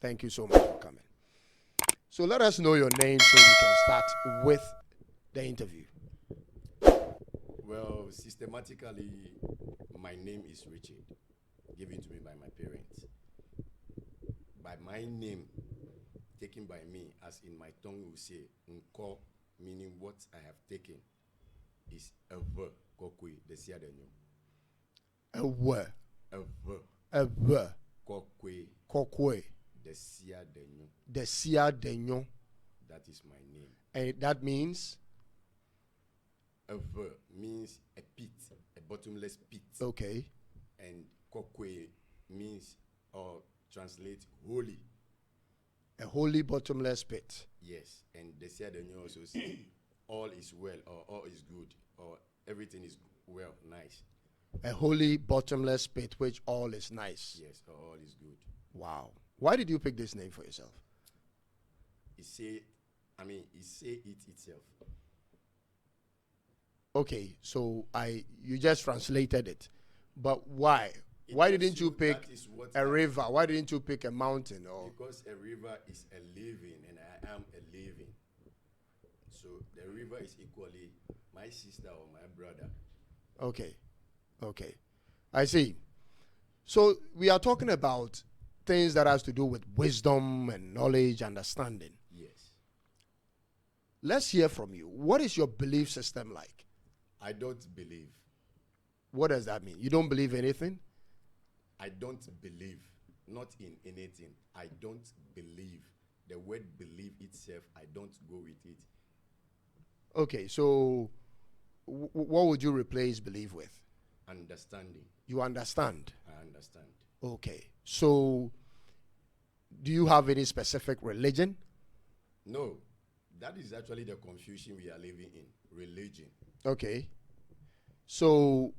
Thank you so much for coming. So let us know your name so we can start with the interview. Well, systematically, my name is Richard, given to me by my parents. By my name, taken by me, as in my tongue will say, Nko, meaning what I have taken, is Ever Kokwe, the Siadenyo. Ever. Ever Ever. Kokwe, Kokwe. the Siadenyo. The Siadenyo. That is my name. And that means? Ever means a pit, a bottomless pit. Okay. And Kokwe means, or translate, holy. A holy bottomless pit. Yes, and they said and you also say all is well, or all is good, or everything is well, nice. A holy bottomless pit, which all is nice. Yes, or all is good. Wow. Why did you pick this name for yourself? It say it itself. Okay, so you just translated it, but why? Why didn't you pick a river? Why didn't you pick a mountain? Or because a river is a living, and I am a living. So the river is equally my sister or my brother. Okay, I see. So we are talking about things that has to do with wisdom and knowledge, understanding. Yes. Let's hear from you. What is your belief system like? I don't believe. What does that mean? You don't believe anything? I don't believe, not in anything. I don't believe. The word believe itself, I don't go with it. Okay, so what would you replace believe with? Understanding. You understand? I understand. Okay, so do you have any specific religion? No, that is actually the confusion we are living in, religion. Okay, so,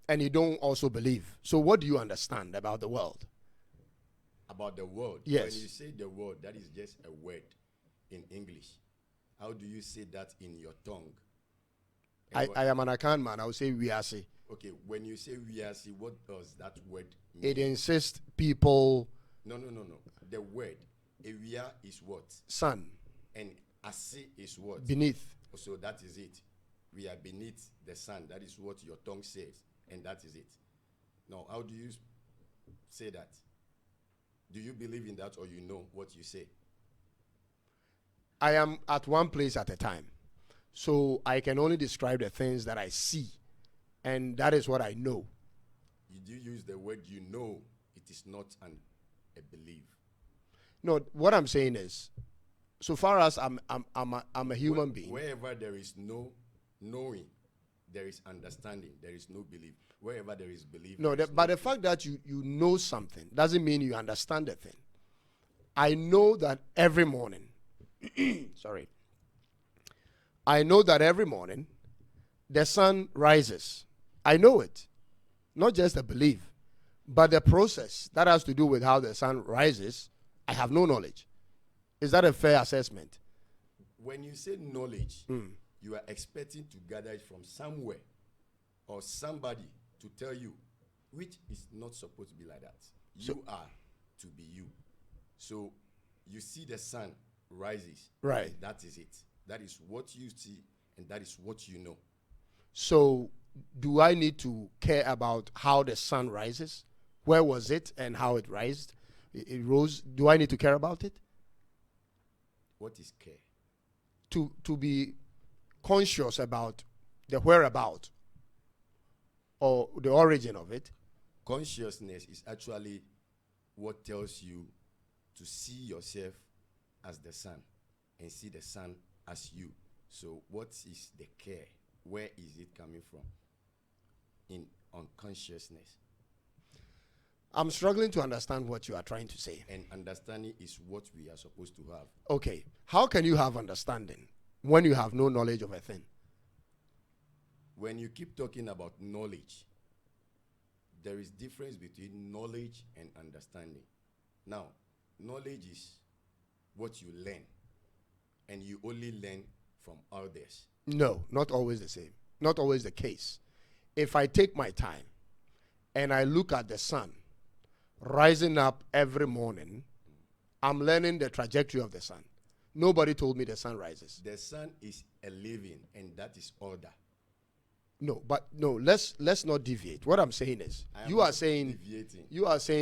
and you don't also believe. So what do you understand about the world? About the world? Yes. When you say the world, that is just a word in English. How do you say that in your tongue? I am an account man. I would say we are say. Okay, when you say we are see, what does that word mean? It insists people. No. The word ewia is what? Sun. And asi is what? Beneath. So that is it. We are beneath the sun. That is what your tongue says, and that is it. Now, how do you say that? Do you believe in that, or you know what you say? I am at one place at a time. So I can only describe the things that I see. And that is what I know. You do use the word you know. It is not a belief. No, what I'm saying is, so far as I'm a human being. Wherever there is no knowing, there is understanding. There is no belief. Wherever there is belief. No, but the fact that you know something doesn't mean you understand the thing. I know that every morning, sorry. I know that every morning the sun rises. I know it. Not just a belief, but the process that has to do with how the sun rises, I have no knowledge. Is that a fair assessment? When you say knowledge, you are expecting to gather it from somewhere or somebody to tell you, which is not supposed to be like that. You are to be you. So you see the sun rises. Right. That is it. That is what you see, and that is what you know. So do I need to care about how the sun rises? Where was it and how it rised? It rose. Do I need to care about it? What is care? To be conscious about the whereabout or the origin of it. Consciousness is actually what tells you to see yourself as the sun and see the sun as you. So what is the care? Where is it coming from? In unconsciousness. I'm struggling to understand what you are trying to say. And understanding is what we are supposed to have. Okay. How can you have understanding when you have no knowledge of a thing? When you keep talking about knowledge, there is difference between knowledge and understanding. Now, knowledge is what you learn, and you only learn from others. No, not always the same. Not always the case. If I take my time and I look at the sun rising up every morning I'm learning the trajectory of the sun. Nobody told me the sun rises. The sun is a living, and that is order. No, but no, let's not deviate. What I'm saying is, you are saying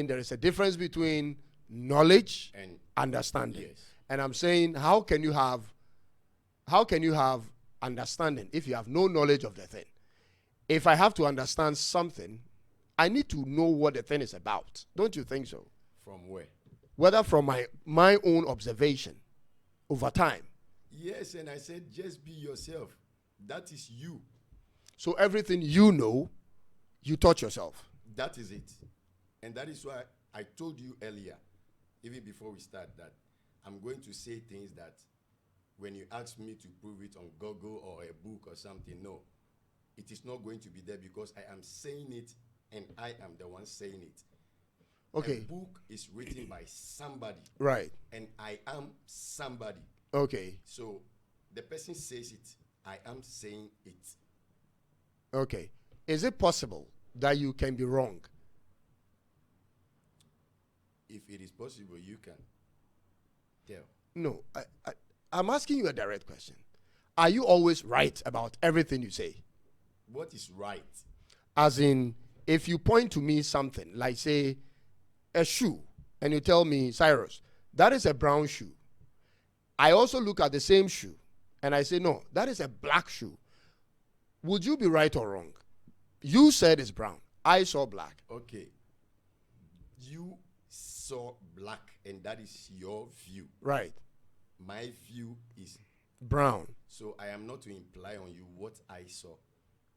there is a difference between knowledge and understanding. Yes. And I'm saying, how can you have understanding if you have no knowledge of the thing? If I have to understand something, I need to know what the thing is about. Don't you think so? From where? Whether from my own observation over time. Yes, and I said just be yourself. That is you. So everything you know, you taught yourself. That is it. And that is why I told you earlier, even before we start, that I'm going to say things that when you ask me to prove it on Google or a book or something, no. It is not going to be there because I am saying it and I am the one saying it. Okay. A book is written by somebody. Right. And I am somebody. Okay. So the person says it, I am saying it. Okay. Is it possible that you can be wrong? If it is possible, you can tell. No. I'm asking you a direct question. Are you always right about everything you say? What is right? As in, if you point to me something, like say, a shoe, and you tell me, Cyrus, that is a brown shoe. I also look at the same shoe, and I say, no, that is a black shoe. Would you be right or wrong? You said it's brown. I saw black. Okay. You saw black, and that is your view. Right. My view is brown. So I am not to imply on you what I saw.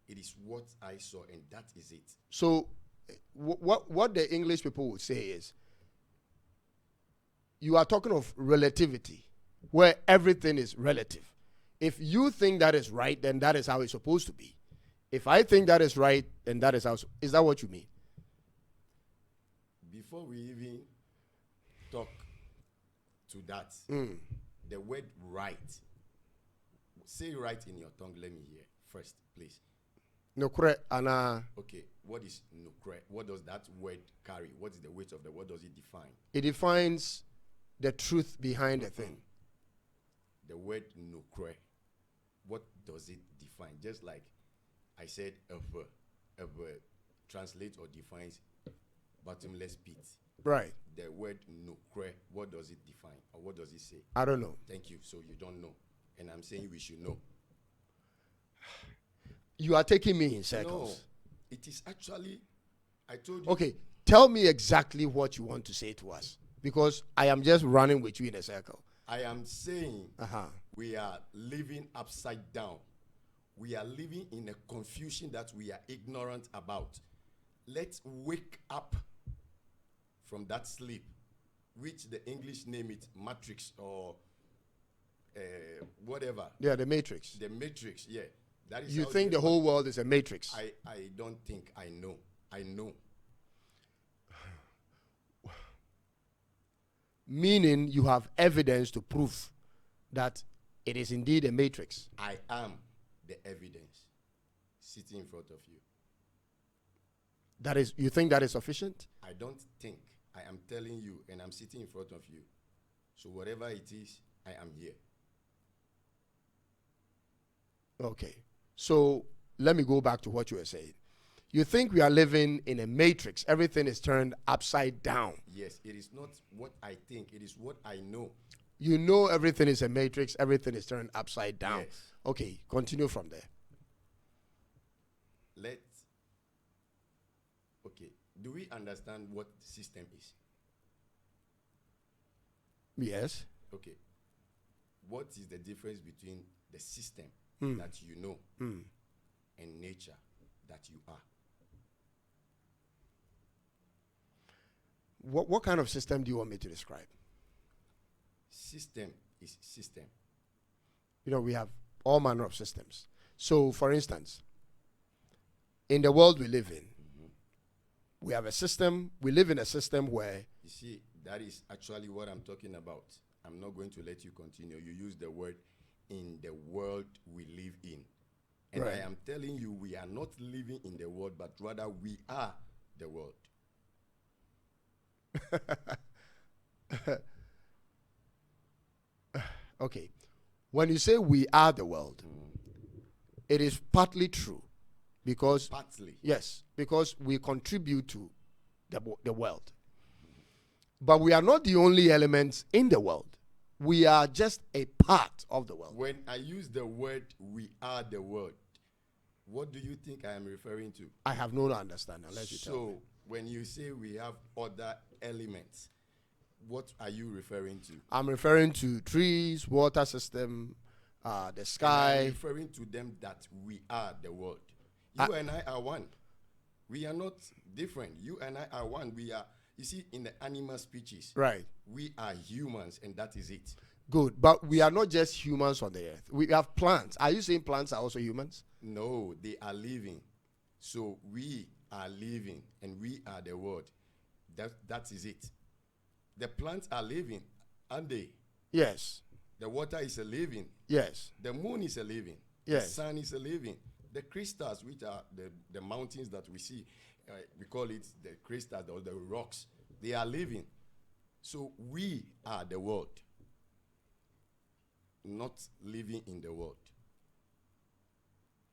It is what I saw, and that is it. So what the English people would say is, you are talking of relativity, where everything is relative. If you think that is right, then that is how it's supposed to be. If I think that is right, then that is how. Is that what you mean? Before we even talk to that, the word right, say right in your tongue. Let me hear first, please. Nukre ana. Okay, what is nukre? What does that word carry? What is the weight of the word? Does it define? It defines the truth behind the thing. The word nukre, what does it define? Just like I said, translates or defines bottomless pit. Right. The word nukre, what does it define? Or what does it say? I don't know. Thank you. So you don't know. And I'm saying we should know. You are taking me in circles. No, it is actually, I told you. Okay, tell me exactly what you want to say to us, because I am just running with you in a circle. I am saying we are living upside down. We are living in a confusion that we are ignorant about. Let's wake up from that sleep, which the English name it matrix or whatever. Yeah, the matrix. The matrix, yeah. That is you think the whole world is a matrix? I don't think I know. I know. Meaning you have evidence to prove that it is indeed a matrix. I am the evidence sitting in front of you. That is, you think that is sufficient? I don't think. I am telling you, and I'm sitting in front of you. So whatever it is, I am here. Okay. So let me go back to what you were saying. You think we are living in a matrix. Everything is turned upside down. Yes, it is not what I think. It is what I know. You know everything is a matrix. Everything is turned upside down. Yes. Okay, continue from there. Okay. Do we understand what system is? Yes. Okay. What is the difference between the system that you know and nature that you are? What kind of system do you want me to describe? System is system. You know, we have all manner of systems. So, for instance, in the world we live in, we have a system, we live in a system where... You see, that is actually what I'm talking about. I'm not going to let you continue. You use the word in the world we live in. And right. I am telling you, we are not living in the world, but rather we are the world. Okay. When you say we are the world, it is partly true because Partly. yes, because we contribute to the world. But we are not the only elements in the world. We are just a part of the world. When I use the word "we are the world," what do you think I am referring to? I have no understanding unless you tell me. So, when you say we have other elements, what are you referring to? I'm referring to trees, water system, the I'm sky. referring to them that we are the world. I- You and I are one. We are not different. You and I are one. We are, you see, in the animal species, Right. we are humans, and that is it. Good. But we are not just humans on the earth. We have plants. Are you saying plants are also humans? No, they are living. So we are living, and we are the world. That is it. The plants are living, aren't they? Yes. The water is a living. Yes. The moon is a living. Yes. The sun is a living. The crystals, which are the mountains that we see, we call it the crystals or the rocks, they are living. So we are the world, not living in the world.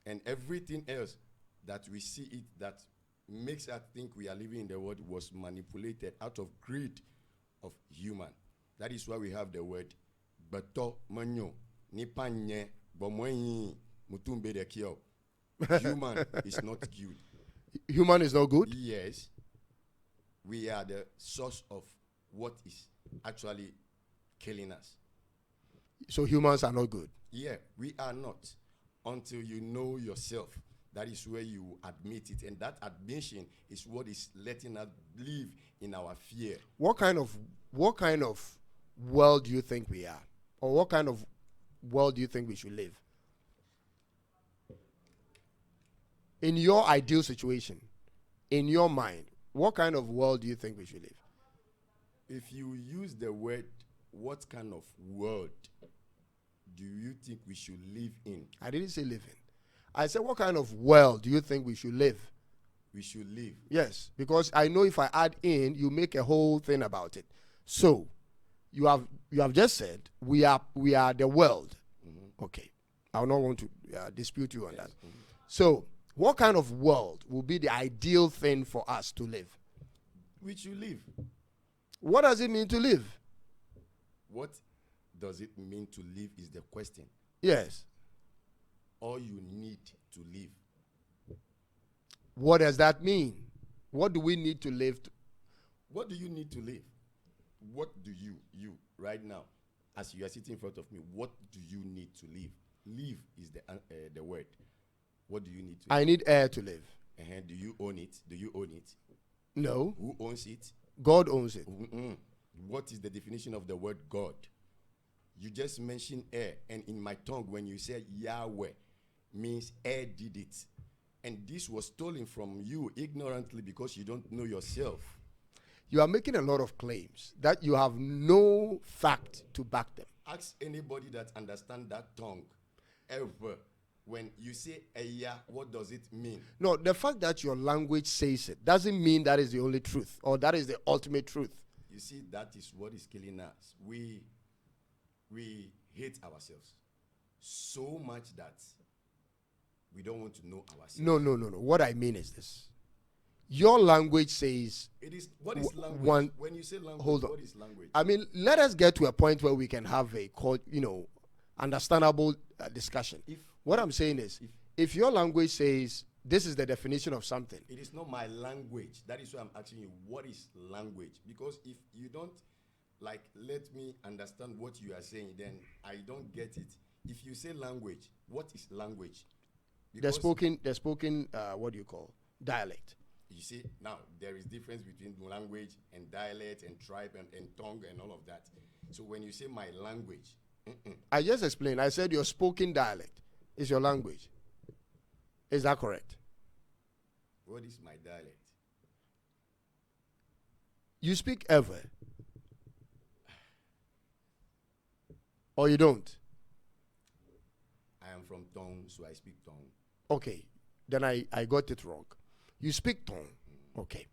And everything else that we see it that makes us think we are living in the world was manipulated out of greed of human. That is why we have the word "beto manyo nipanye bomwenyi mutumbe de kio." Human is not good. Human is not good? Yes, we are the source of what is actually killing us. So humans are not good. Yeah, we are not. Until you know yourself, that is where you admit it. And that admission is what is letting us live in our fear. What kind of world do you think we are? Or what kind of world do you think we should live? In your ideal situation, in your mind, what kind of world do you think we should live? If you use the word, what kind of world do you think we should live in? I didn't say live in. I said, what kind of world do you think we should live? We should live. Yes, because I know if I add in, you make a whole thing about it. So, you have just said we are the world. Mm-hmm. Okay, I will not want to dispute you on that. Mm-hmm. So, what kind of world will be the ideal thing for us to live? We should live. What does it mean to live? What does it mean to live is the question. Yes. All you need to live. What does that mean? What do we need to live? What do you need to live? What do you right now, as you are sitting in front of me, what do you need to live? Live is the word. What do you need to I live? need air to live. Do you own it? Do you own it? No. Who owns it? God owns it. Mm-mm. What is the definition of the word God? You just mentioned air, and in my tongue, when you say Yahweh, means air did it. And this was stolen from you ignorantly because you don't know yourself. You are making a lot of claims that you have no fact to back them. Ask anybody that understands that tongue ever. When you say Eya, what does it mean? No, the fact that your language says it doesn't mean that is the only truth or that is the ultimate truth. You see, that is what is killing us. We hate ourselves so much that we don't want to know ourselves. No. What I mean is this. Your language says... It is, what is language? When you say language, hold on. What is language? I mean, let us get to a point where we can have a, understandable discussion. What I'm saying is, if your language says this is the definition of something... It is not my language. That is why I'm asking you, what is language? Because if you don't, let me understand what you are saying, then I don't get it. If you say language, what is language? The spoken, what do you call? Dialect. You see, now, there is difference between language and dialect and tribe and tongue and all of that. So when you say my language... I just explained. I said your spoken dialect is your language. Is that correct? What is my dialect? You speak ever. Or you don't? I am from Tong, so I speak Tong. Okay, then I got it wrong. You speak Tong. Okay.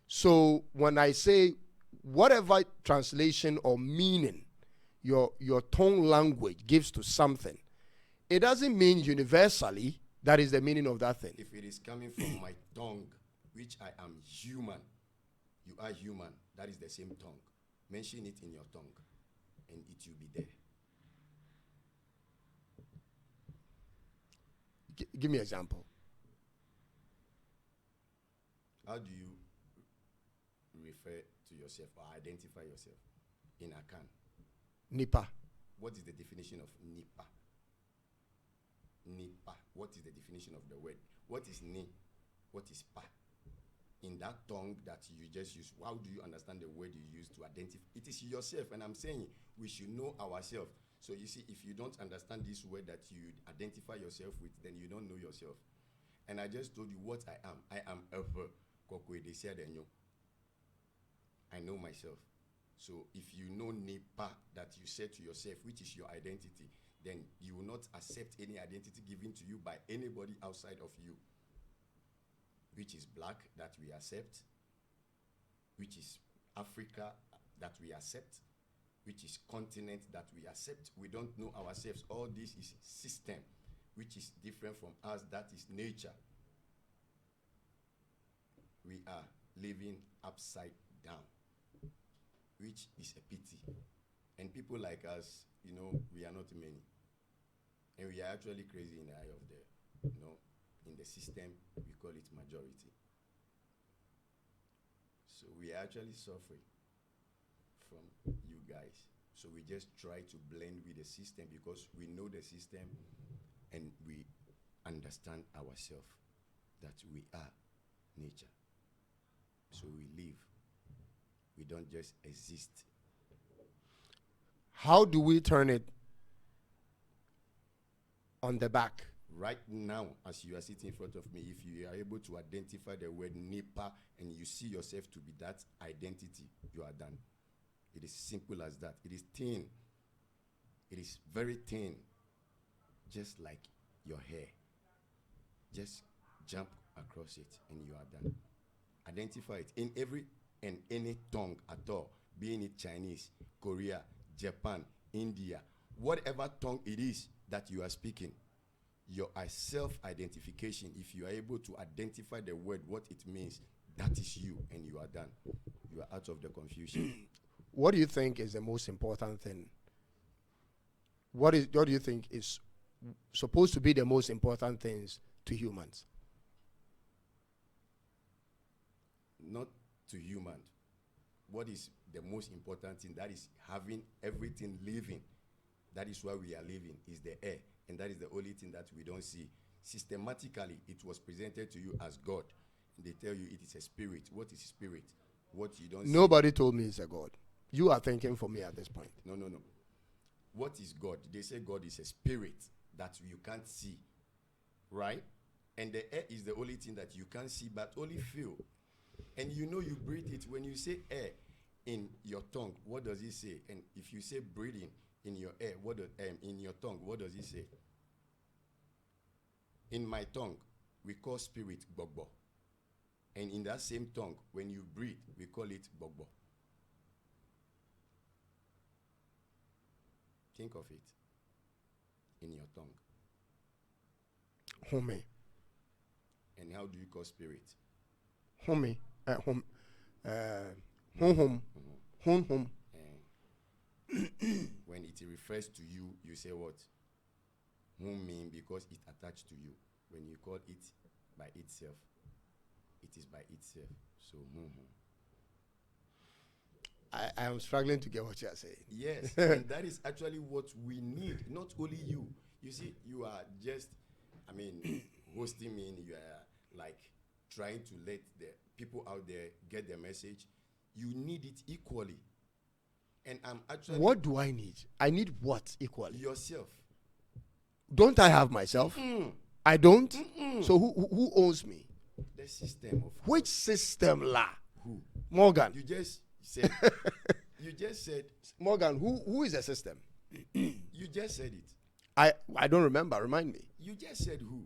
So when I say whatever translation or meaning your tongue language gives to something, it doesn't mean universally that is the meaning of that thing. If it is coming from my tongue, which I am human, you are human, that is the same tongue. Mention it in your tongue, and it will be there. Give me an example. How do you refer to yourself or identify yourself in Akan? Nipa. What is the definition of Nipa? Nipa. What is the definition of the word? What is Ni? What is Pa? In that tongue that you just use, how do you understand the word you use to identify? It is yourself, and I'm saying we should know ourselves. So you see, if you don't understand this word that you identify yourself with, then you don't know yourself. And I just told you what I am. I am Ever Kokwe Desiadenyo. I know myself. So if you know Nipa that you said to yourself, which is your identity, then you will not accept any identity given to you by anybody outside of you. Which is black, that we accept. Which is Africa, that we accept. Which is continent, that we accept. We don't know ourselves. All this is system, which is different from us. That is nature. We are living upside down, which is a pity. And people like us, we are not many. And we are actually crazy in the eye of the, in the system, we call it majority. So we are actually suffering from you guys. So we just try to blend with the system because we know the system and we understand ourselves that we are nature. So we live. We don't just exist. How do we turn it on the back? Right now, as you are sitting in front of me, if you are able to identify the word Nipa and you see yourself to be that identity, you are done. It is simple as that. It is thin. It is very thin. Just like your hair. Just jump across it and you are done. Identify it in every and any tongue at all, being it Chinese, Korea, Japan, India, whatever tongue it is that you are speaking. Your self-identification, if you are able to identify the word, what it means, that is you, and you are done. You are out of the confusion. What do you think is the most important thing? What do you think is supposed to be the most important things to humans? Not to humans. What is the most important thing? That is having everything living. That is why we are living, is the air. And that is the only thing that we don't see. Systematically, it was presented to you as God. And they tell you it is a spirit. What is spirit? What you don't see. Nobody told me it's a God. You are thinking for me at this point. No. What is God? They say God is a spirit that you can't see. Right? And the air is the only thing that you can't see but only feel. And you breathe it. When you say air in your tongue, what does it say? And if you say breathing in your air, in your tongue, what does it say? In my tongue, we call spirit Gbogbo. And in that same tongue, when you breathe, we call it Gbogbo. Think of it in your tongue. Home. And how do you call spirit? Home. Home. Home. Home. When it refers to you, you say what? Mean because it attached to you. When you call it by itself, it is by itself. So I am struggling to get what you are saying. Yes, and that is actually what we need. Not only you. You see, you are just, hosting me. You are like trying to let the people out there get the message. You need it equally. And I'm actually... What do I need? I need what equally? Yourself. Don't I have myself? I don't? So who owns me? The system of... Which system la? Who? Morgan. You just said... you just said... Morgan, who is a system? You just said it. I don't remember. Remind me. You just said who?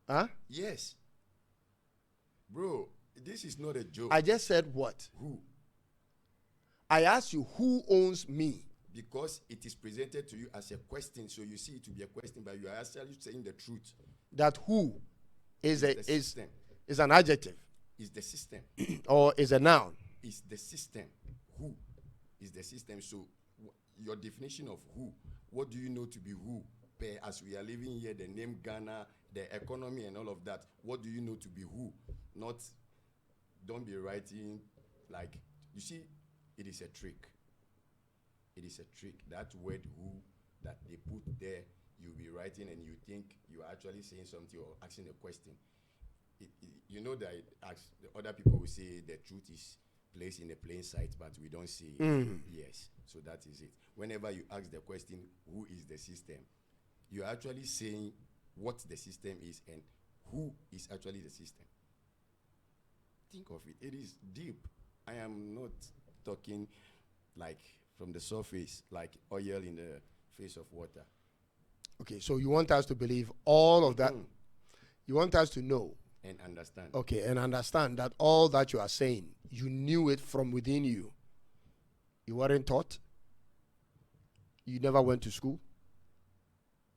Huh? Yes. Bro, this is not a joke. I just said what? Who? I ask you, who owns me? Because it is presented to you as a question, so you see it to be a question, but you are actually saying the truth. That who is It's the is system. is an adjective Is the system. or is a noun. Is the system. Who is the system? So your definition of who, what do you know to be who? As we are living here, the name Ghana, the economy and all of that, what do you know to be who? Not, don't be writing like, you see, it is a trick. It is a trick. That word who that they put there, you'll be writing and you think you're actually saying something or asking a question. You know that the other people will say the truth is placed in the plain sight, but we don't see it. Yes, so that is it. Whenever you ask the question, who is the system, you're actually saying what the system is and who is actually the system. Think of it. It is deep. I am not talking like from the surface, like oil in the face of water. Okay, so you want us to believe all of that. You want us to know and understand. Okay, and understand that all that you are saying, you knew it from within you. You weren't taught. You never went to school.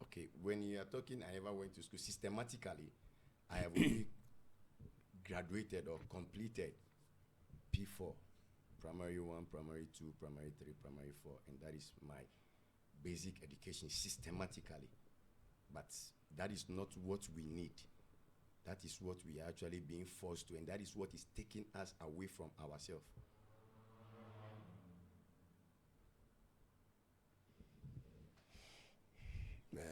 Okay, when you are talking, I never went to school. Systematically, I have only graduated or completed P4. Primary 1, primary 2, primary 3, primary 4, and that is my basic education systematically. But that is not what we need. That is what we are actually being forced to, and that is what is taking us away from ourselves. Man.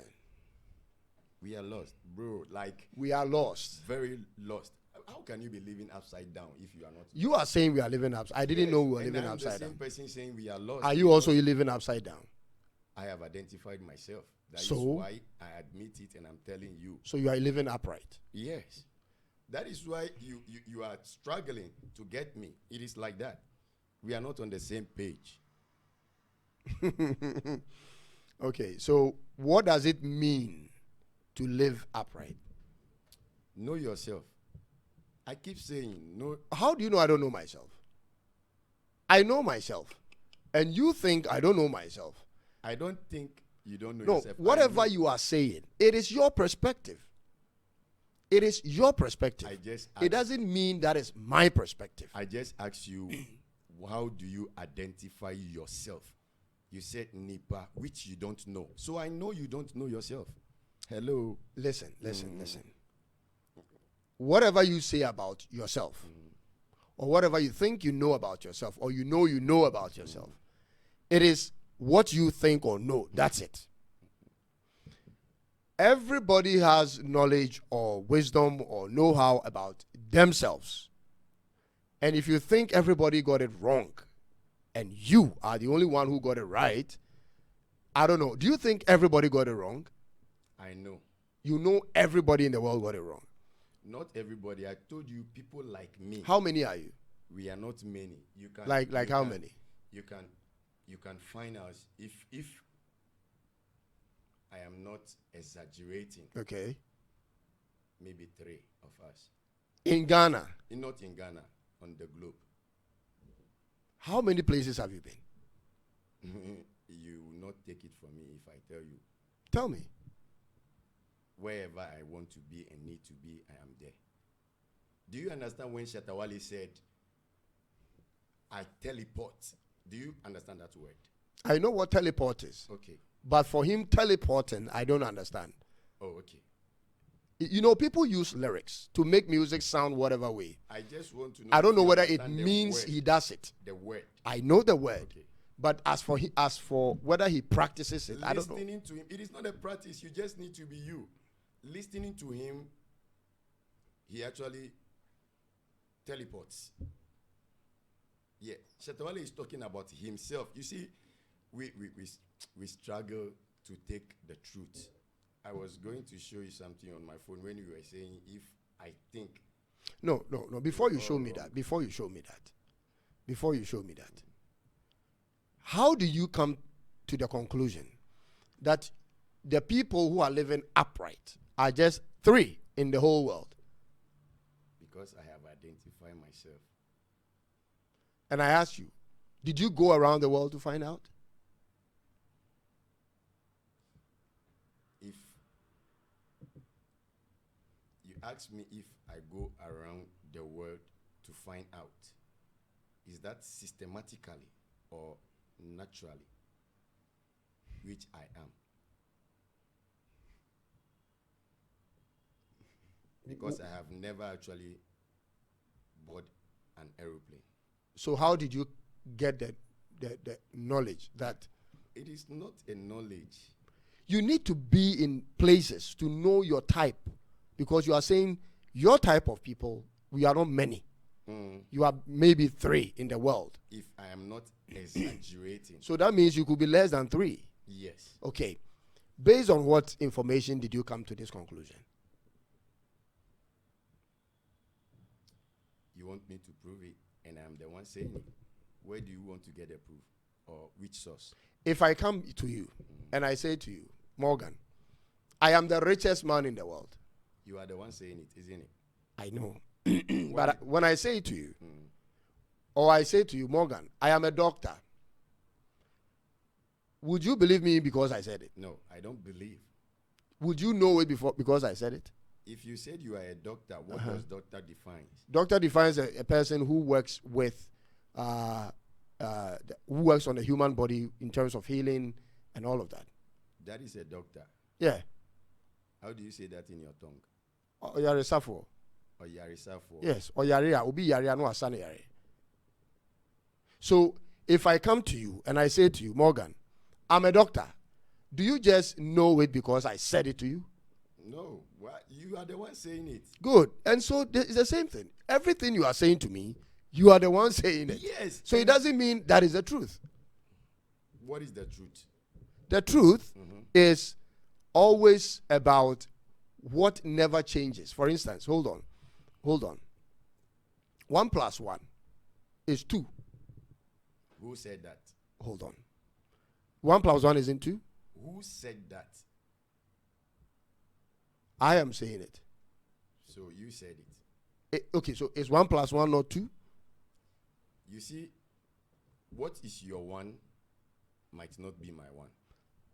We are lost, bro. Like, we are lost. Very lost. How can you be living upside down if you are not? You are saying we are living upside. I didn't know we were living I'm upside the same down. Person saying we are lost. Are you also living upside down? I have identified myself. That so, is why I admit it, and I'm telling you. So you are living upright. Yes. That is why you are struggling to get me. It is like that. We are not on the same page. Okay, so what does it mean to live upright? Know yourself. I keep saying no. How do you know I don't know myself? I know myself. And you think I don't know myself. I don't think you don't know yourself. Whatever you are saying, it is your perspective. It is your perspective. It doesn't mean that is my perspective. I just asked you, how do you identify yourself? You said Nipa, which you don't know. So I know you don't know yourself. Hello. Listen. Whatever you say about yourself, or whatever you think you know about yourself, or you know about yourself, it is what you think or know. That's it. Everybody has knowledge or wisdom or know-how about themselves. And if you think everybody got it wrong, and you are the only one who got it right, I don't know. Do you think everybody got it wrong? I know. You know everybody in the world got it wrong. Not everybody. I told you people like me. How many are you? We are not many. You can like how many? You can find us if I am not exaggerating. Okay. Maybe 3 of us. In Ghana? Not in Ghana, on the globe. How many places have you been? You will not take it from me if I tell you. Tell me. Wherever I want to be and need to be, I am there. Do you understand when Shatawale said, I teleport? Do you understand that word? I know what teleport is. Okay. But for him teleporting, I don't understand. Oh, okay. You know, people use lyrics to make music sound whatever way. I just want to know. I don't know whether it means he does it. The word. I know the word. Okay. But as for whether he practices it, I don't know. Listening to him, it is not a practice. You just need to be you. Listening to him, he actually teleports. Yeah, Shatawale is talking about himself. You see, we struggle to take the truth. I was going to show you something on my phone when you were saying if I think. No. Before you show me that. How do you come to the conclusion that the people who are living upright are just 3 in the whole world? Because I have identified myself. And I ask you, Did you go around the world to find out? If you ask me if I go around the world to find out, is that systematically or naturally, which I am? Because I have never actually board an aeroplane. So how did you get the knowledge that It is not a knowledge. you need to be in places to know your type? Because you are saying your type of people, we are not many. You are maybe 3 in the world. If I am not exaggerating. So that means you could be less than 3. Yes. Okay. Based on what information did you come to this conclusion? You want me to prove it, and I'm the one saying it. Where do you want to get the proof? Or which source? If I come to you and I say to you, Morgan, I am the richest man in the world. You are the one saying it, isn't it? I know. But when I say to you, or I say to you, Morgan, I am a doctor, would you believe me because I said it? No, I don't believe. Would you know it before because I said it? If you said you are a doctor, what does doctor define? Doctor defines a person who works with, who works on the human body in terms of healing and all of that. That is a doctor. Yeah. How do you say that in your tongue? Oyaresafo. Oyaresafo. Yes. Oyaria. Obi yaria no asane yare. So if I come to you and I say to you, Morgan, I'm a doctor, do you just know it because I said it to you? No. What? You are the one saying it. Good. And so it's the same thing. Everything you are saying to me, you are the one saying it. Yes. So it doesn't mean that is the truth. What is the truth? The truth is always about what never changes. For instance, hold on. 1 + 1 is 2. Who said that? Hold on. 1 + 1 isn't 2? Who said that? I am saying it. So you said it. Okay, so is 1 + 1 not 2? You see, what is your 1 might not be my 1.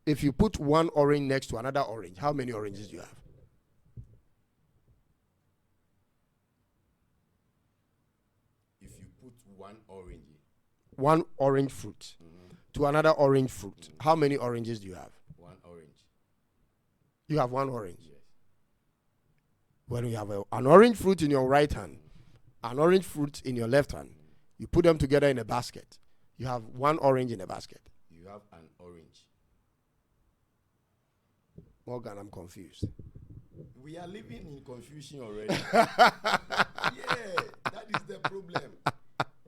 If you put one orange next to another orange, how many oranges do you have? If you put one orange fruit to another orange fruit, how many oranges do you have? 1 orange. You have 1 orange. Yes. When you have an orange fruit in your right hand, an orange fruit in your left hand, you put them together in a basket. You have 1 orange in a basket. You have an orange. Morgan, I'm confused. We are living in confusion already. Yeah, that is the problem.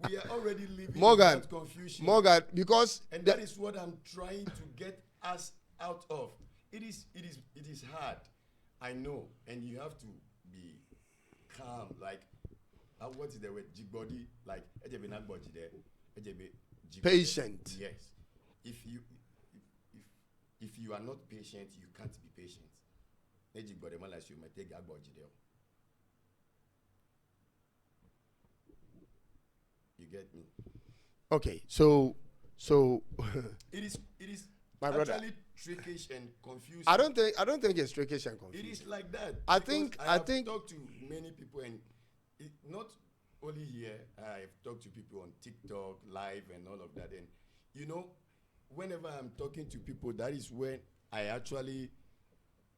We are already living Morgan, in confusion. Morgan, because and that is what I'm trying to get us out of. It is hard. I know, and you have to be calm. Like, what is the word? Jigbody, like patient. Yes. If you are not patient, you can't be patient. You get me? Okay, so it is my actually brother, trickish and confusing. I don't think it's trickish and confusing. It is like that. I because think I have talked to many people, and not only here. I've talked to people on TikTok live and all of that. And you know, whenever I'm talking to people, that is when I actually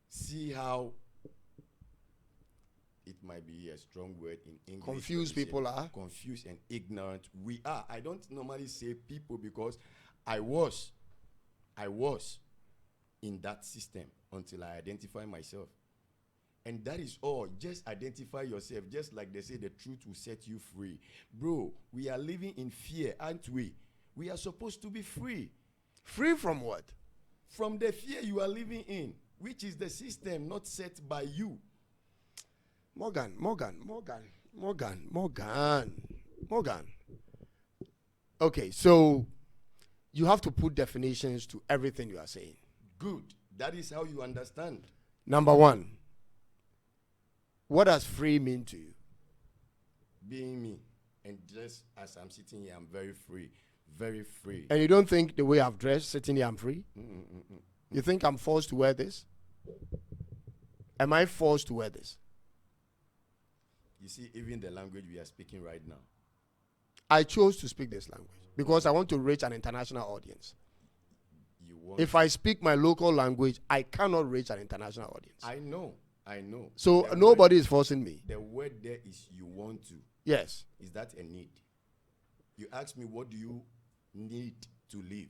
see how it might be a strong word in English. Confused people are. Confused and ignorant we are. I don't normally say people because I was in that system until I identify myself. And that is all. Just identify yourself. Just like they say, the truth will set you free. Bro, we are living in fear, aren't we? We are supposed to be free. Free from what? From the fear you are living in, which is the system not set by you. Morgan. Okay, so you have to put definitions to everything you are saying. Good. That is how you understand. Number 1, what does free mean to you? Being me. And just as I'm sitting here, I'm very free. Very free. And you don't think the way I've dressed, sitting here, I'm free? You think I'm forced to wear this? Am I forced to wear this? You see, even the language we are speaking right now. I chose to speak this language because I want to reach an international audience. If I speak my local language, I cannot reach an international audience. I know. So nobody is forcing me. The word there is you want to. Yes. Is that a need? You asked me, what do you need to live?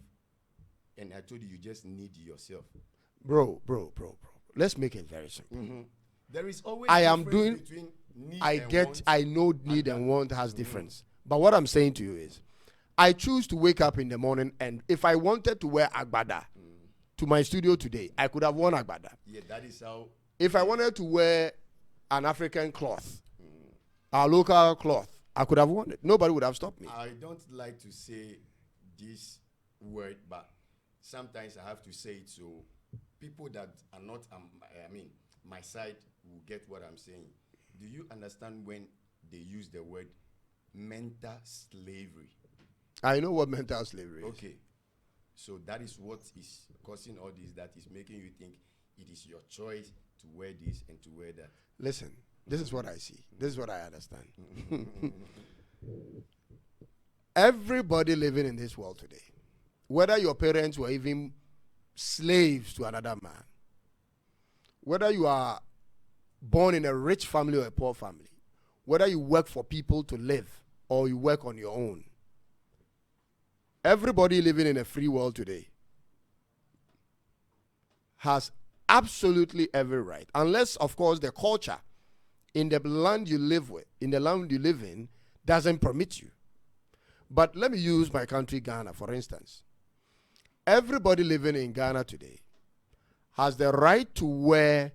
And I told you, you just need yourself. Bro. Let's make it very simple. There is always I am doing, between need I and get, want. I know need and want has difference. But what I'm saying to you is, I choose to wake up in the morning, and if I wanted to wear agbada to my studio today, I could have worn agbada. Yeah, that is how. If I wanted to wear an African cloth, our local cloth, I could have worn it. Nobody would have stopped me. I don't like to say this word, but sometimes I have to say it so people that are not, my side will get what I'm saying. Do you understand when they use the word mental slavery? I know what mental slavery is. Okay. So that is what is causing all this, that is making you think it is your choice to wear this and to wear that. Listen, this is what I see. This is what I understand. Everybody living in this world today, whether your parents were even slaves to another man, whether you are born in a rich family or a poor family, whether you work for people to live or you work on your own, everybody living in a free world today has absolutely every right, unless, of course, the culture in the land you live in, doesn't permit you. But let me use my country, Ghana, for instance. Everybody living in Ghana today has the right to wear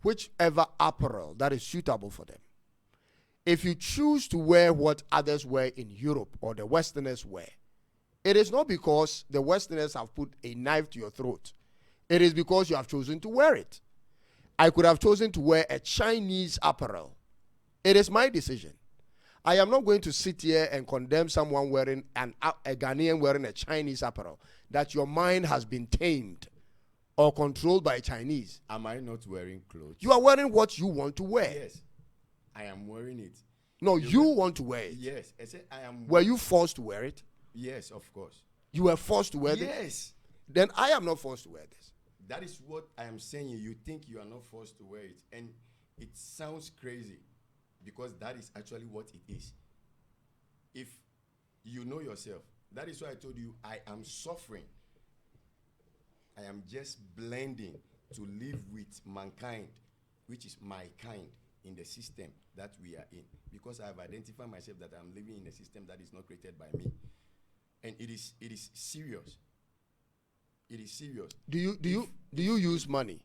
whichever apparel that is suitable for them. If you choose to wear what others wear in Europe or the Westerners wear, it is not because the Westerners have put a knife to your throat. It is because you have chosen to wear it. I could have chosen to wear a Chinese apparel. It is my decision. I am not going to sit here and condemn someone wearing a Ghanaian wearing a Chinese apparel, that your mind has been tamed or controlled by Chinese. Am I not wearing clothes? You are wearing what you want to wear. Yes, I am wearing it. No, you want to wear it. Yes, I said I am. Were you forced to wear it? Yes, of course. You were forced to wear it? Yes. Then I am not forced to wear this. That is what I am saying. You think you are not forced to wear it. And it sounds crazy because that is actually what it is. If you know yourself, that is why I told you I am suffering. I am just blending to live with mankind, which is my kind, in the system that we are in. Because I have identified myself that I'm living in a system that is not created by me. And it is serious. It is serious. Do you use money?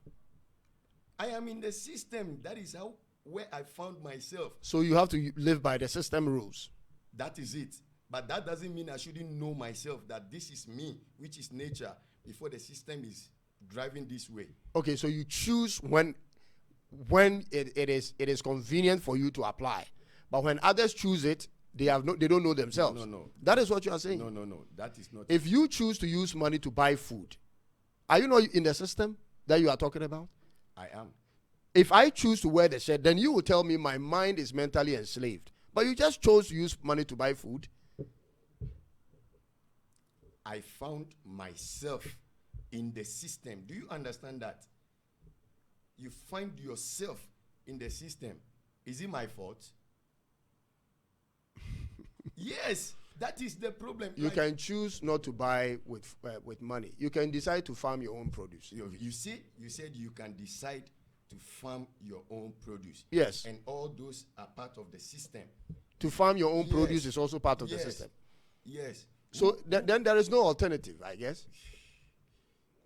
I am in the system. That is where I found myself. So you have to live by the system rules. That is it. But that doesn't mean I shouldn't know myself that this is me, which is nature, before the system is driving this way. Okay, so you choose when it is convenient for you to apply. But when others choose it, they don't know themselves. No. That is what you are saying. No. That is not. If you choose to use money to buy food, are you not in the system that you are talking about? I am. If I choose to wear the shirt, then you will tell me my mind is mentally enslaved. But you just chose to use money to buy food. I found myself in the system. Do you understand that? You find yourself in the system. Is it my fault? Yes, that is the problem. You can choose not to buy with money. You can decide to farm your own produce. You said you can decide to farm your own produce. Yes. And all those are part of the system. To farm your own produce is also part of the system. Yes. So then there is no alternative, I guess.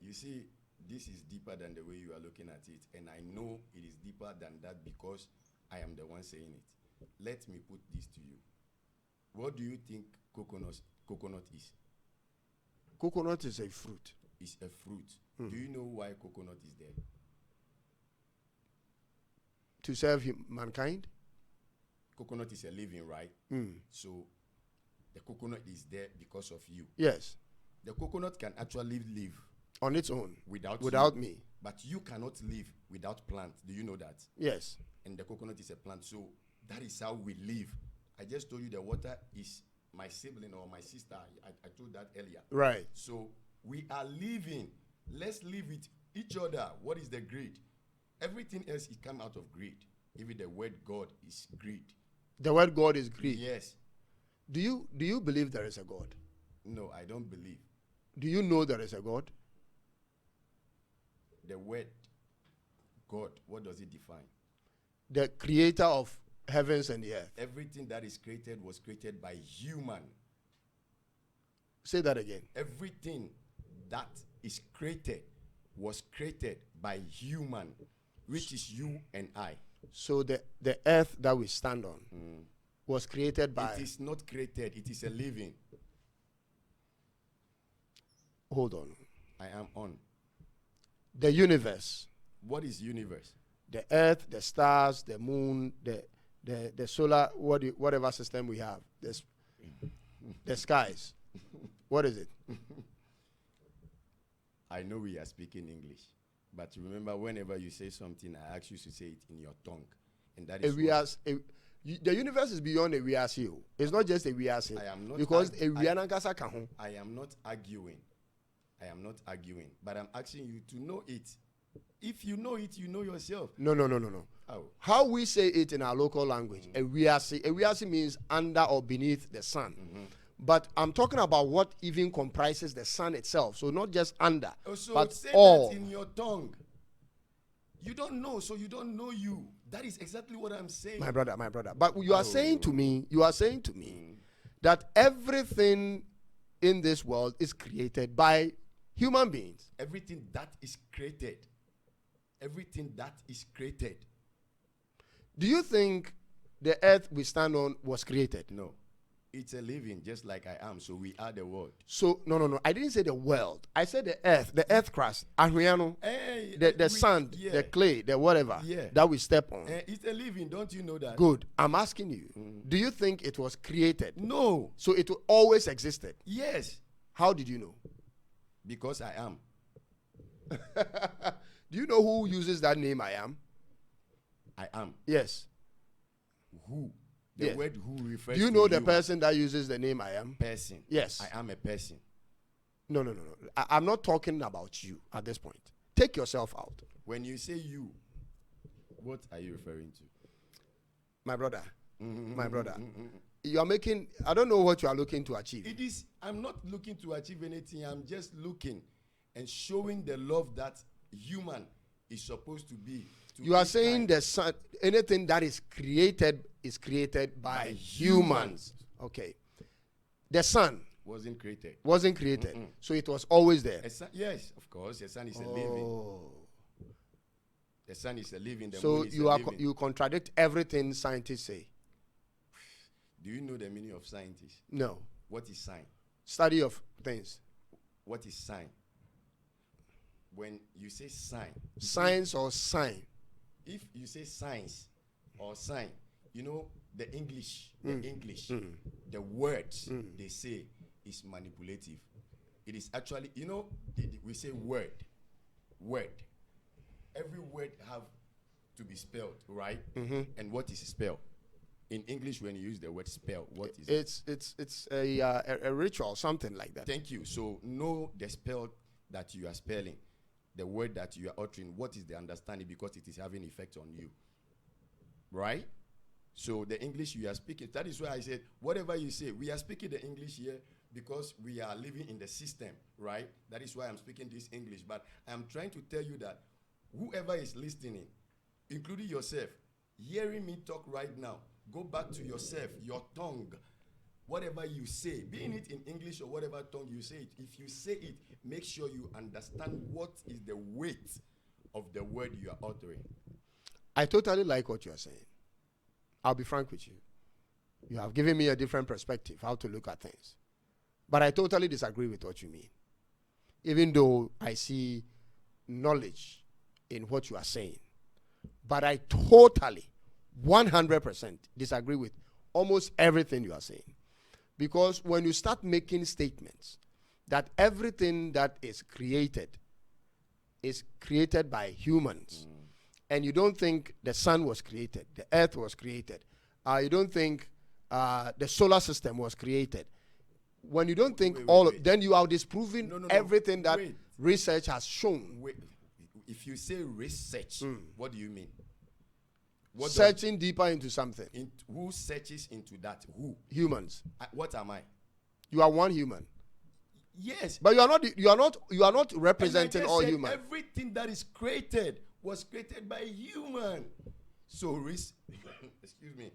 You see, this is deeper than the way you are looking at it. And I know it is deeper than that because I am the one saying it. Let me put this to you. What do you think coconut is? Coconut is a fruit. It's a fruit. Do you know why coconut is there? To serve mankind? Coconut is a living, right? So The coconut is there because of you. Yes. The coconut can actually live On its own. without me. you, but you cannot live without plant. Do you know that? Yes. And the coconut is a plant. So that is how we live. I just told you the water is my sibling or my sister. I told that earlier. Right. So we are living. Let's live with each other. What is the greed? Everything else is come out of greed. Even the word God is greed. The word God is greed. Yes. Do you believe there is a God? No, I don't believe. Do you know there is a God? The word God, what does it define? The creator of heavens and the earth. Everything that is created was created by human. Say that again. Everything that is created was created by human, which is you and I. So the earth that we stand on was created by... It is not created, it is a living. Hold on. I am on. The universe. What is universe? The earth, the stars, the moon, the solar, whatever system we have. The skies. What is it? I know we are speaking English, but remember, whenever you say something, I ask you to say it in your tongue, and that is the universe is beyond a wiase. It's not just a wiase. I am not because I am not arguing. I am not arguing, but I'm asking you to know it. If you know it, you know yourself. No. Oh. How we say it in our local language, a wiase means under or beneath the sun. But I'm talking about what even comprises the sun itself. So not just under, so but say all. that in your tongue. You don't know, so you don't know you. That is exactly what I'm saying. My brother. But you are saying to me that everything in this world is created by human beings. Everything that is created. Everything that is created. Do you think the earth we stand on was created? No. It's a living, just like I am. So we are the world. So no. I didn't say the world. I said the earth crust, Hey, the sand, the clay, the whatever that we step on. It's a living. Don't you know that? Good. I'm asking you. Do you think it was created? No. So it always existed? Yes. How did you know? Because I am. Do you know who uses that name? I am. I am. Yes. Who? The word who refers to Do you know the person that uses the name I am? Person. Yes. I am a person. No. I'm not talking about you at this point. Take yourself out. When you say you, what are you referring to? My brother. You are making, I don't know what you are looking to achieve. It is, I'm not looking to achieve anything. I'm just looking and showing the love that human is supposed to be. You are saying the sun, anything that is created by humans. Okay. The sun wasn't created. So it was always there. Yes, of course. The sun is a living. The sun is a living. So you contradict everything scientists say. Do you know the meaning of scientists? No. What is sign? Study of things. What is sign? When you say sign. Science or sign? If you say science or sign, you know the English, the words they say is manipulative. It is actually, you know, we say word. Every word have to be spelled, right? And what is spelled? In English, when you use the word spell, what is it? It's a ritual, something like that. Thank you. So know the spell that you are spelling, the word that you are uttering. What is the understanding? Because it is having effect on you, right? So the English you are speaking, that is why I said whatever you say, we are speaking the English here because we are living in the system, right? That is why I'm speaking this English. But I'm trying to tell you that whoever is listening, including yourself, hearing me talk right now, go back to yourself, your tongue, whatever you say, being it in English or whatever tongue you say it, if you say it, make sure you understand what is the weight of the word you are uttering. I totally like what you are saying. I'll be frank with you. You have given me a different perspective, how to look at things. But I totally disagree with what you mean. Even though I see knowledge in what you are saying. But I totally, 100% disagree with almost everything you are saying. Because when you start making statements that everything that is created by humans, and you don't think the sun was created, the earth was created, you don't think the solar system was created. When you don't think then you are disproving everything that research has shown. Wait. If you say research, what do you mean? Searching deeper into something. Who searches into that? Who? Humans. What am I? You are one human. Yes. But you are not representing all humans. Everything that is created was created by human. So excuse me.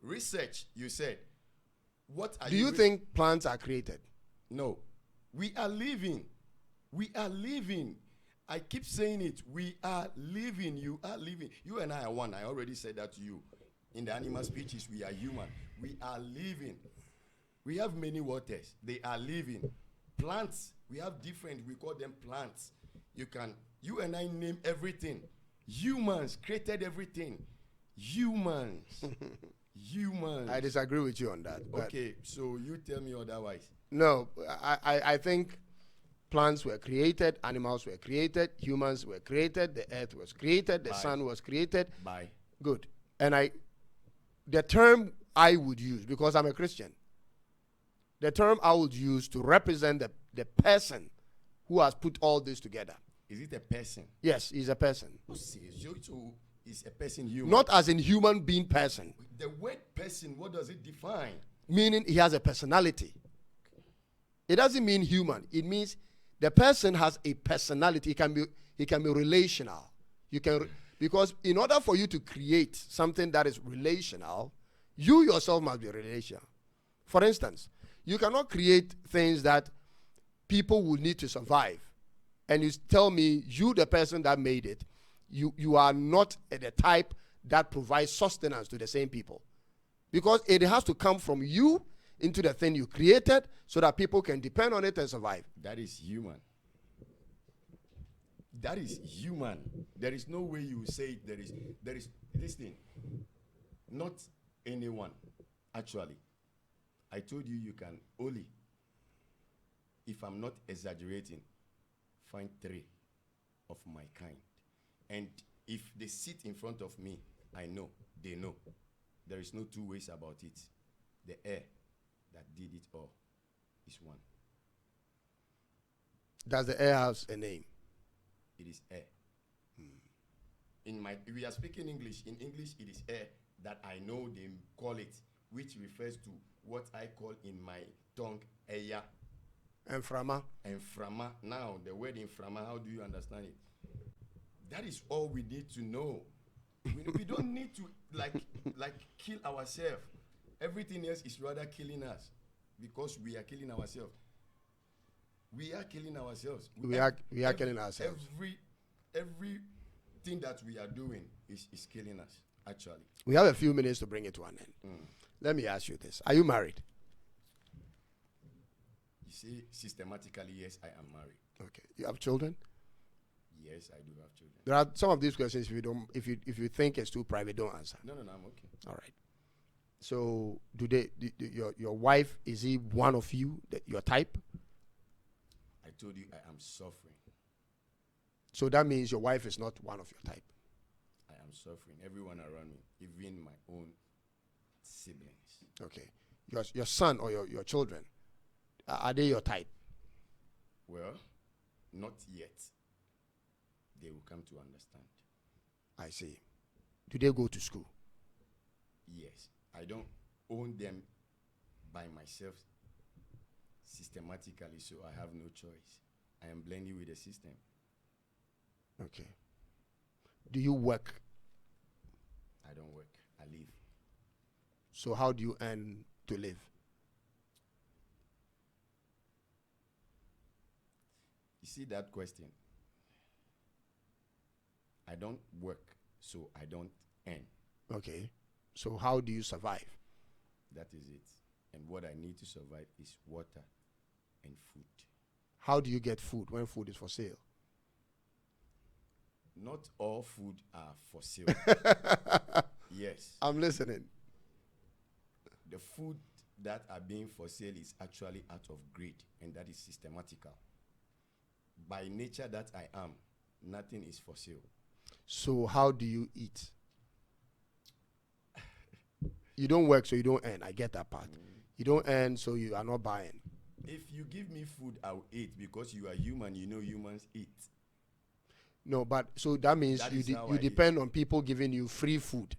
Research, you said. What are Do you think plants are created? No. We are living. We are living. I keep saying it. We are living. You are living. You and I are one. I already said that to you. In the animal species, we are human. We are living. We have many waters. They are living. Plants, we have different. We call them plants. You and I name everything. Humans created everything. Humans. Humans. I disagree with you on that. Okay, so you tell me otherwise. No, I think plants were created, animals were created, humans were created, the earth was created, the sun was created. Bye. Good. And the term I would use, because I'm a Christian, the term I would use to represent the person who has put all this together. Is it a person? Yes, he's a person. So is a person human? Not as in human being person. The word person, what does it define? Meaning he has a personality. It doesn't mean human. It means the person has a personality. He can be relational. Because in order for you to create something that is relational, you yourself must be relational. For instance, you cannot create things that people will need to survive. And you tell me, you the person that made it, you are not the type that provides sustenance to the same people. Because it has to come from you into the thing you created so that people can depend on it and survive. That is human. That is human. There is no way you say there is this thing. Not anyone, actually. I told you can only, if I'm not exaggerating, find 3 of my kind. And if they sit in front of me, I know, they know. There is no 2 ways about it. The air that did it all is one. Does the air have a name? It is air. If we are speaking English, in English it is air that I know they call it, which refers to what I call in my tongue, eya. Enframa. Enframa. Now, the word enframa, how do you understand it? That is all we need to know. We don't need to like kill ourselves. Everything else is rather killing us because we are killing ourselves. We are killing ourselves. We are killing ourselves. Everything that we are doing is killing us, actually. We have a few minutes to bring it to an end. Let me ask you this. Are you married? You see, systematically, yes, I am married. Okay. You have children? Yes, I do have children. There are some of these questions, if you think it's too private, don't answer. No, I'm okay. All right. So, your wife, is he one of you, your type? I told you I am suffering. So that means your wife is not one of your type. I am suffering. Everyone around me, even my own siblings. Okay. Your son or your children, are they your type? Well, not yet. They will come to understand. I see. Do they go to school? Yes. I don't own them by myself systematically, so I have no choice. I am blending with the system. Okay. Do you work? I don't work. I live. So how do you earn to live? You see that question? I don't work, so I don't earn. Okay. So how do you survive? That is it. And what I need to survive is water and food. How do you get food when food is for sale? Not all food are for sale. Yes. I'm listening. The food that are being for sale is actually out of greed, and that is systematical. By nature that I am, nothing is for sale. So how do you eat? You don't work, so you don't earn. I get that part. You don't earn, so you are not buying. If you give me food, I'll eat, because you are human. You know humans eat. No, but so that means That you is how you I depend on people giving you free food.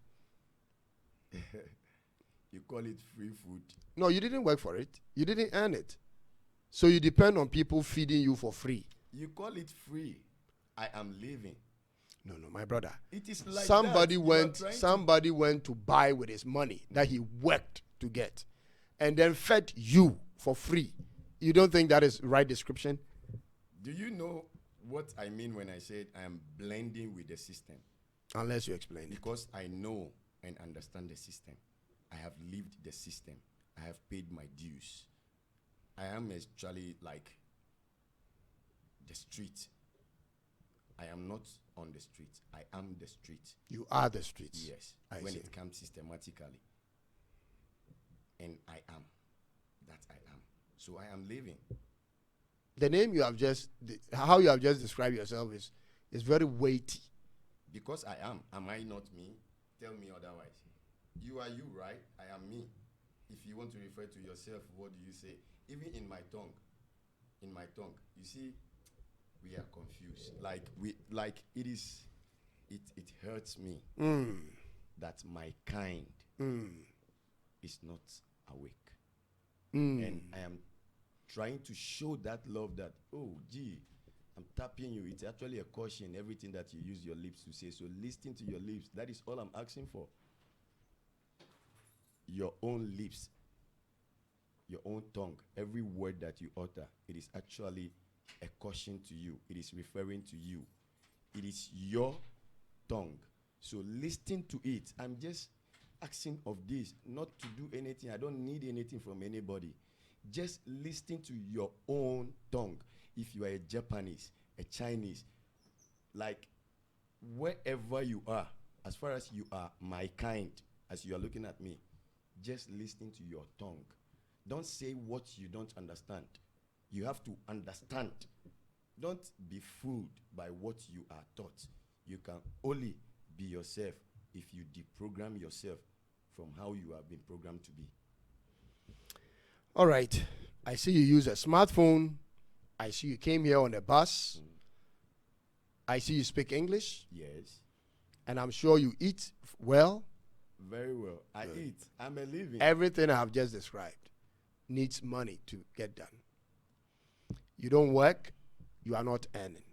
You call it free food. No, you didn't work for it. You didn't earn it. So you depend on people feeding you for free. You call it free. I am living. No, my brother. It is like Somebody that. somebody went to buy with his money that he worked to get and then fed you for free. You don't think that is right description? Do you know what I mean when I said I am blending with the system? Unless you explain it. Because I know and understand the system. I have lived the system. I have paid my dues. I am actually like the street. I am not on the street. I am the street. You are the streets. Yes. When it comes systematically. And I am. That I am. So I am living. The name you have how you have just described yourself is very weighty. Because I am. Am I not me? Tell me otherwise. You are you, right? I am me. If you want to refer to yourself, what do you say? Even in my tongue, you see, we are confused. It hurts me that my kind is not awake. And I am trying to show that love that, oh, gee, I'm tapping you. It's actually a caution, everything that you use your lips to say. So listen to your lips. That is all I'm asking for. Your own lips, your own tongue, every word that you utter, it is actually a caution to you. It is referring to you. It is your tongue. So listen to it. I'm just asking of this, not to do anything. I don't need anything from anybody. Just listen to your own tongue. If you are a Japanese, a Chinese, like wherever you are, as far as you are my kind, as you are looking at me, just listening to your tongue. Don't say what you don't understand. You have to understand. Don't be fooled by what you are taught. You can only be yourself if you deprogram yourself from how you have been programmed to be. All right. I see you use a smartphone. I see you came here on a bus. I see you speak English. Yes. And I'm sure you eat well. Very well. I eat. I'm a living. Everything I have just described needs money to get done. You don't work, you are not earning.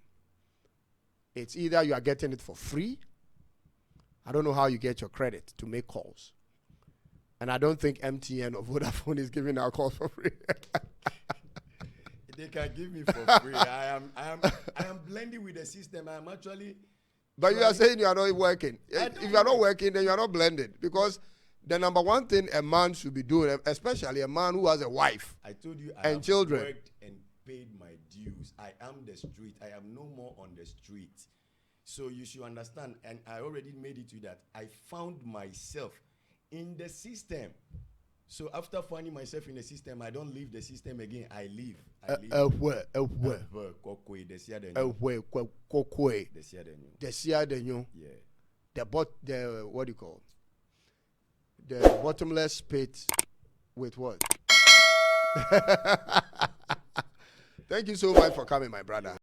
It's either you are getting it for free. I don't know how you get your credit to make calls. And I don't think MTN or Vodafone is giving out calls for free. They can give me for free. I am blending with the system. I am actually. But you are saying you are not working. If you are not working, then you are not blended. Because the number one thing a man should be doing, especially a man who has a wife, I told you, and children, worked and paid my dues. I am the street. I am no more on the street. So you should understand, and I already made it to that. I found myself in the system. So after finding myself in the system, I don't leave the system again. I leave. Kokwe. Yeah. The what do you call? The bottomless pit with what? Thank you so much for coming, my brother.